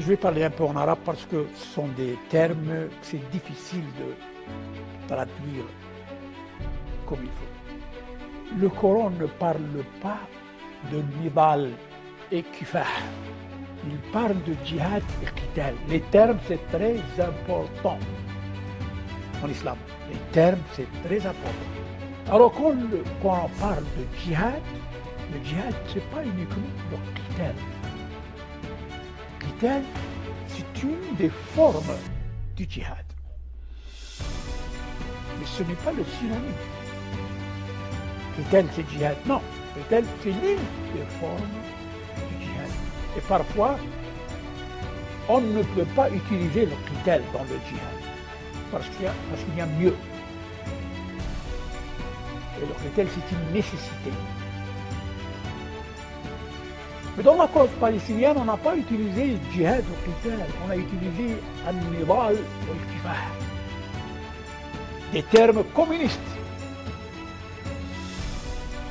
Je vais parler un peu en arabe parce que ce sont des termes que c'est difficile de traduire comme il faut. Le Coran ne parle pas de nidal et kifah. Il parle de djihad et qital. Les termes, c'est très important en islam. Les termes, c'est très important. Alors quand le Coran parle de djihad, le djihad, ce n'est pas uniquement le qital. Qital, c'est une des formes du djihad. Mais ce n'est pas le synonyme. Qital, c'est djihad. Non, qital, c'est l'une des formes du djihad. Et parfois, on ne peut pas utiliser le qital dans le djihad, parce qu'il y a mieux. Et le qital, c'est une nécessité. Mais dans la cause palestinienne, on n'a pas utilisé djihad ou qital, on a utilisé al-nidal ou al-kifah, des termes communistes.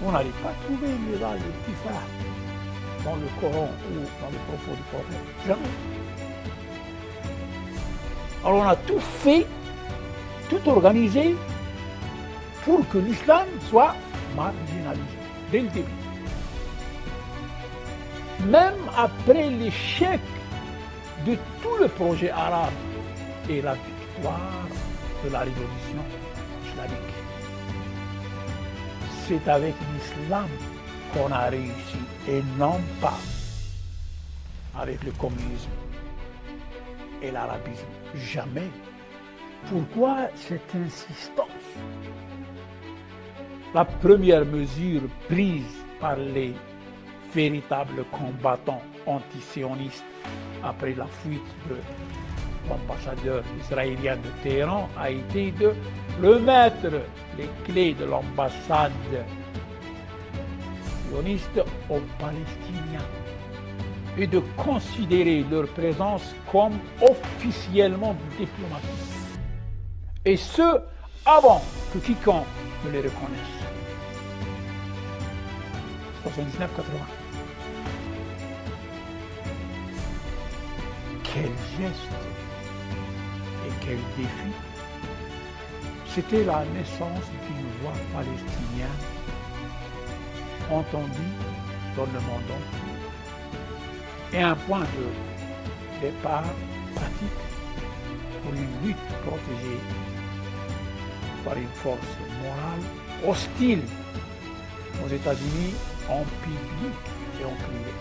On n'arrive pas à trouver nidal ou al-kifah dans le Coran ou dans les propos du prophète. Jamais. Alors on a tout fait, tout organisé pour que l'islam soit marginalisé dès le début. Même après l'échec de tout le projet arabe et la victoire de la révolution islamique, c'est avec l'islam qu'on a réussi et non pas avec le communisme et l'arabisme. Jamais. Pourquoi cette insistance? La première mesure prise par les véritables combattants antisionistes après la fuite de l'ambassadeur israélien de Téhéran a été de remettre les clés de l'ambassade sioniste aux Palestiniens et de considérer leur présence comme officiellement diplomatique. Et ce, avant que quiconque ne les reconnaisse. 79-80. Quel geste et quel défi! C'était la naissance d'une voix palestinienne entendue dans le monde entier et un point de départ pratique pour une lutte protégée par une force morale hostile aux États-Unis en public et en privé.